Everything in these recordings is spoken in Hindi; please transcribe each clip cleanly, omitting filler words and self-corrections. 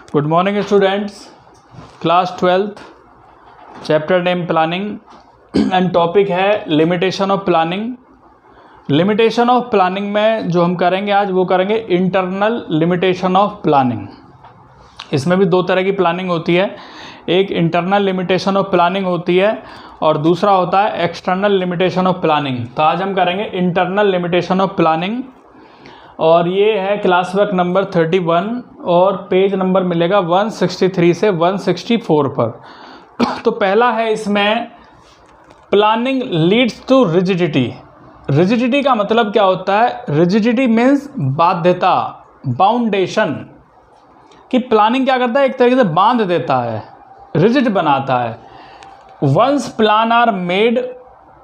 Good morning students, class 12th, chapter name planning and topic है limitation of planning. Limitation of planning में जो हम करेंगे आज वो करेंगे इंटरनल लिमिटेशन ऑफ प्लानिंग। इसमें भी दो तरह की प्लानिंग होती है, एक इंटरनल लिमिटेशन ऑफ प्लानिंग होती है और दूसरा होता है एक्सटर्नल लिमिटेशन ऑफ प्लानिंग। तो आज हम करेंगे इंटरनल लिमिटेशन ऑफ प्लानिंग और ये है क्लास वर्क नंबर 31 और पेज नंबर मिलेगा 163 से 164 पर। तो पहला है इसमें planning leads to rigidity. Rigidity का मतलब क्या होता है? रिजिडिटी मीन्स बाध्यता, बाउंडेशन। कि प्लानिंग क्या करता है? एक तरीके से बांध देता है, रिजिड बनाता है। Once plan are made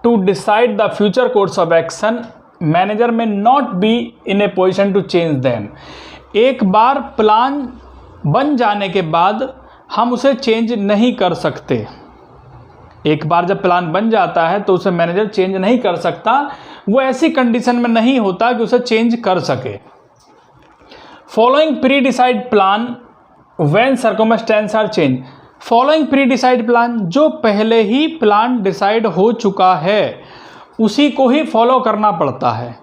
to decide the future course of action, manager may not be in a position to change them. एक बार प्लान बन जाने के बाद हम उसे चेंज नहीं कर सकते। एक बार जब प्लान बन जाता है तो उसे मैनेजर चेंज नहीं कर सकता, वो ऐसी कंडीशन में नहीं होता कि उसे चेंज कर सके। Following pre decide plan when circumstances are change. Following pre decide plan, जो पहले ही प्लान डिसाइड हो चुका है उसी को ही फॉलो करना पड़ता है,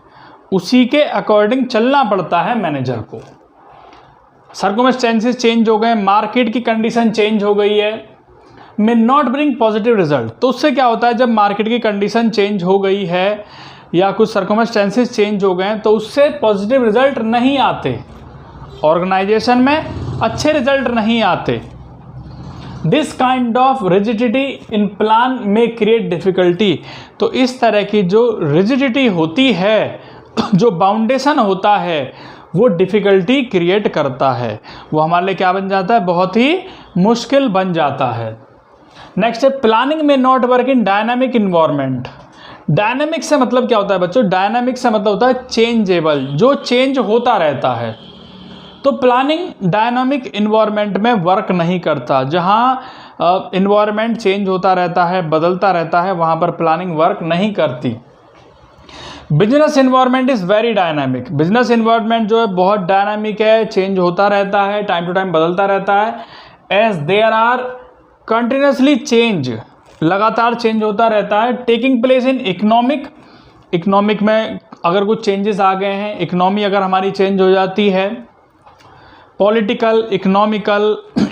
उसी के अकॉर्डिंग चलना पड़ता है मैनेजर को। सर्कमस्टेंसेस चेंज हो गए, मार्केट की कंडीशन चेंज हो गई है, may not bring positive result. तो उससे क्या होता है, जब मार्केट की कंडीशन चेंज हो गई है या कुछ सर्कमस्टेंसेस चेंज हो गए तो उससे पॉजिटिव रिजल्ट नहीं आते, ऑर्गेनाइजेशन में अच्छे रिजल्ट नहीं आते। This kind of rigidity in plan में क्रिएट डिफ़िकल्टी। तो इस तरह की जो रिजिडिटी होती है, जो बाउंडेशन होता है, वो डिफ़िकल्टी क्रिएट करता है। वो हमारे लिए क्या बन जाता है? बहुत ही मुश्किल बन जाता है। नेक्स्ट है प्लानिंग में not work in dynamic environment. Dynamic से मतलब क्या होता है बच्चों? डायनामिक से मतलब होता है चेंजेबल, जो चेंज होता रहता है। तो प्लानिंग डायनामिक इन्वायरमेंट में वर्क नहीं करता। जहाँ इन्वायरमेंट चेंज होता रहता है, बदलता रहता है, वहाँ पर प्लानिंग वर्क नहीं करती। Business environment is very dynamic. Business environment जो है बहुत डायनामिक है, चेंज होता रहता है, टाइम टू टाइम बदलता रहता है। As there are continuously change, लगातार चेंज होता रहता है। Taking place in economic, economic में अगर कुछ चेंजेस आ गए हैं, इकोनॉमी अगर हमारी चेंज हो जाती है, पॉलिटिकल इकोनॉमिकल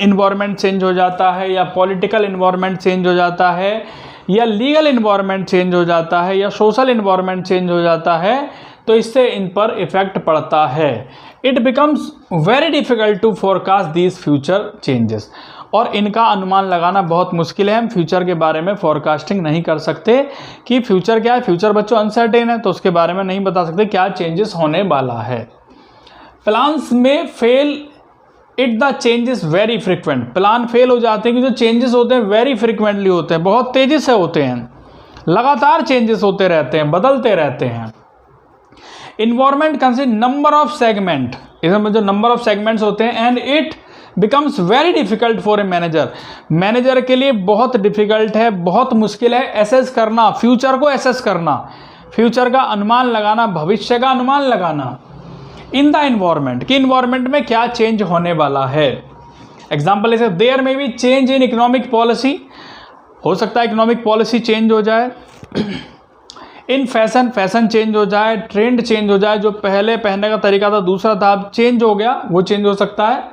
इन्वायरमेंट चेंज हो जाता है, या पॉलिटिकल इन्वायरमेंट चेंज हो जाता है, या लीगल इन्वायरमेंट चेंज हो जाता है, या सोशल इन्वायरमेंट चेंज हो जाता है, तो इससे इन पर इफेक्ट पड़ता है। It becomes very difficult to forecast these future changes. और इनका अनुमान लगाना बहुत मुश्किल है। हम फ्यूचर के बारे में फोरकास्टिंग नहीं कर सकते कि फ्यूचर क्या है। फ्यूचर बच्चों अनसर्टेन है, तो उसके बारे में नहीं बता सकते क्या चेंजेस होने वाला है। प्लान्स में fail it the changes very frequent. Plan fail हो जाते हैं कि जो चेंजेस होते हैं वेरी फ्रिक्वेंटली होते हैं, बहुत तेज़ी से होते हैं, लगातार चेंजेस होते रहते हैं, बदलते रहते हैं। Environment consist number of segment, इसमें जो नंबर ऑफ सेगमेंट्स होते हैं, and it becomes very difficult for a manager. Manager के लिए बहुत डिफिकल्ट है, बहुत मुश्किल है एसेस करना, फ्यूचर को एसेस करना, फ्यूचर का अनुमान लगाना, भविष्य का अनुमान लगाना। इन द इन्वायरमेंट, कि इन्वायरमेंट में क्या चेंज होने वाला है। एग्जाम्पल जैसे देयर में भी चेंज इन इकोनॉमिक पॉलिसी, हो सकता है इकोनॉमिक पॉलिसी चेंज हो जाए। इन फैशन, फैशन चेंज हो जाए, ट्रेंड चेंज हो जाए, जो पहले पहनने का तरीका था दूसरा था, अब चेंज हो गया, वो चेंज हो सकता है।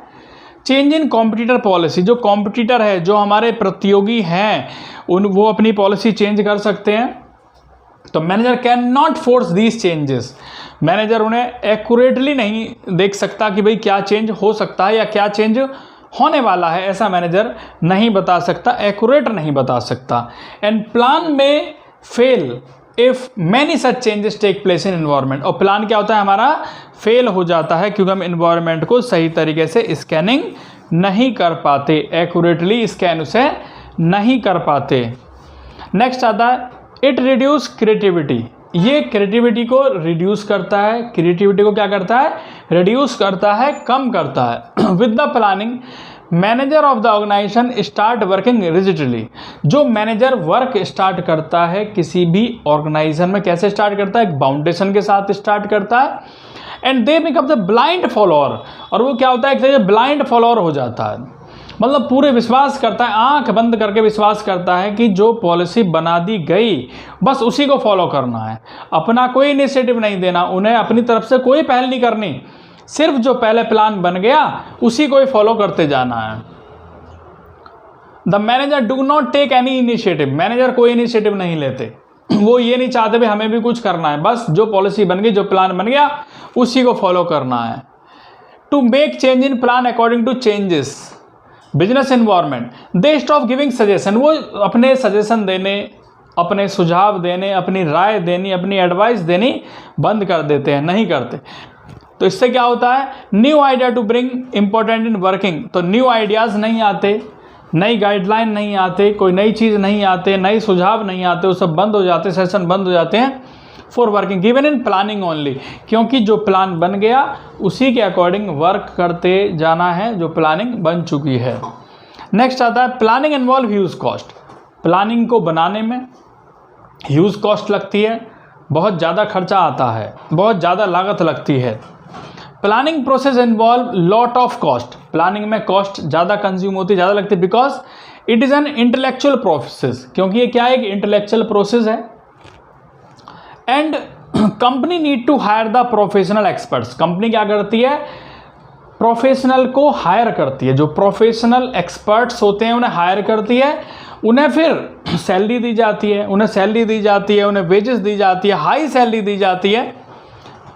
चेंज इन कॉम्पिटिटर पॉलिसी, जो कॉम्पिटिटर है, जो हमारे प्रतियोगी हैं, वो अपनी पॉलिसी चेंज कर सकते हैं। तो manager can not force these changes. Manager उन्हें एक्यूरेटली नहीं देख सकता कि भाई क्या चेंज हो सकता है या क्या चेंज होने वाला है, ऐसा मैनेजर नहीं बता सकता, एक्यूरेट नहीं बता सकता। एंड प्लान में fail if many such changes take place in environment. और प्लान क्या होता है हमारा? फेल हो जाता है क्योंकि हम एनवायरनमेंट को सही तरीके से स्कैनिंग नहीं कर पाते, एक्यूरेटली स्कैन उसे नहीं कर पाते। नेक्स्ट आता है इट रिड्यूस क्रिएटिविटी। ये क्रिएटिविटी को रिड्यूस करता है, क्रिएटिविटी को क्या करता है? रिड्यूस करता है, कम करता है। With the planning manager of the organisation start working rigidly. जो मैनेजर वर्क स्टार्ट करता है किसी भी ऑर्गेनाइजेशन में, कैसे स्टार्ट करता है? एक बाउंडेशन के साथ स्टार्ट करता है। And they become the blind follower, और वो क्या होता है, एक तरह से ब्लाइंड फॉलोअर हो जाता है, मतलब पूरे विश्वास करता है, आंख बंद करके विश्वास करता है कि जो पॉलिसी बना दी गई बस उसी को फॉलो करना है, अपना कोई इनिशिएटिव नहीं देना, उन्हें अपनी तरफ से कोई पहल नहीं करनी, सिर्फ जो पहले प्लान बन गया उसी को ही फॉलो करते जाना है। The manager do not take any initiative, manager कोई इनिशिएटिव नहीं लेते, वो ये नहीं चाहते भाई हमें भी कुछ करना है, बस जो पॉलिसी बन गई, जो प्लान बन गया उसी को फॉलो करना है। To make change in plan according to changes business environment, they stop giving suggestion, वो अपने सजेशन देने, अपने सुझाव देने, अपनी राय देनी, अपनी एडवाइस देनी बंद कर देते हैं, नहीं करते। तो इससे क्या होता है, new idea to bring important in working, तो न्यू आइडियाज़ नहीं आते, नई गाइडलाइन नहीं आते, कोई नई चीज़ नहीं आते, नए सुझाव नहीं आते, वो सब बंद हो जाते, सेशन बंद हो जाते हैं for working given in planning only, क्योंकि जो प्लान बन गया उसी के अकॉर्डिंग वर्क करते जाना है, जो प्लानिंग बन चुकी है। नेक्स्ट आता है planning involve huge cost, planning को बनाने में ह्यूज कॉस्ट लगती है, बहुत ज़्यादा खर्चा आता है, बहुत ज़्यादा लागत लगती है। Planning process involve lot of cost, planning में कॉस्ट ज़्यादा कंज्यूम होती, ज़्यादा लगती है, because it is an intellectual process, क्योंकि ये क्या है, एक इंटेलेक्चुअल प्रोसेस है। And company need to hire the professional experts, company क्या करती है, प्रोफेशनल को हायर करती है, जो प्रोफेशनल एक्सपर्ट्स होते हैं उन्हें हायर करती है, उन्हें फिर सैलरी दी जाती है, उन्हें सैलरी दी जाती है, उन्हें वेजेस दी जाती है, हाई सैलरी दी जाती है,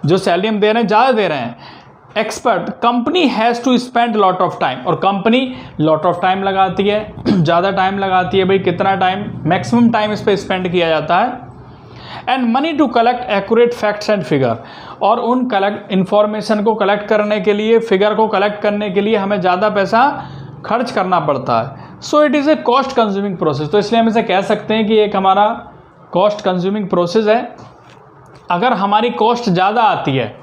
जो सैलरी हम दे रहे हैं ज़्यादा दे रहे हैं। Expert, company has to spend lot of time, और कंपनी लॉट ऑफ टाइम लगाती है, ज़्यादा टाइम लगाती है, भाई कितना टाइम, मैक्सिमम टाइम इस पर स्पेंड किया जाता है। And money to collect accurate facts and figure, और उन कलेक्ट इन्फॉर्मेशन को कलेक्ट करने के लिए, फिगर को कलेक्ट करने के लिए हमें ज़्यादा पैसा खर्च करना पड़ता है। So it is a cost consuming process, तो इसलिए हम इसे कह सकते हैं कि एक हमारा कॉस्ट कंज्यूमिंग प्रोसेस है। अगर हमारी कॉस्ट ज़्यादा आती है,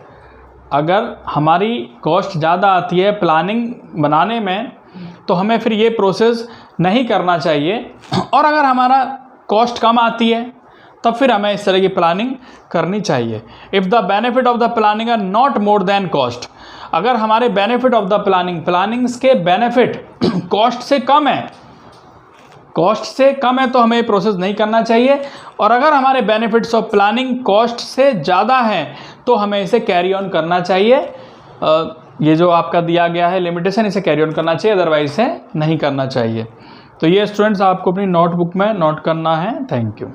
अगर हमारी कॉस्ट ज़्यादा आती है प्लानिंग बनाने में, तो हमें फिर ये प्रोसेस नहीं करना चाहिए, और अगर हमारा कॉस्ट कम आती है तब फिर हमें इस तरह की प्लानिंग करनी चाहिए। If the benefit of the planning are not more than cost, अगर हमारे बेनिफिट ऑफ द प्लानिंग्स के बेनिफिट कॉस्ट से कम है, कॉस्ट से कम है, तो हमें ये प्रोसेस नहीं करना चाहिए, और अगर हमारे बेनिफिट्स ऑफ प्लानिंग कॉस्ट से ज़्यादा हैं तो हमें इसे कैरी ऑन करना चाहिए। ये जो आपका दिया गया है लिमिटेशन, इसे कैरी ऑन करना चाहिए, अदरवाइज इसे नहीं करना चाहिए। तो ये स्टूडेंट्स आपको अपनी नोटबुक में नोट करना है। Thank you.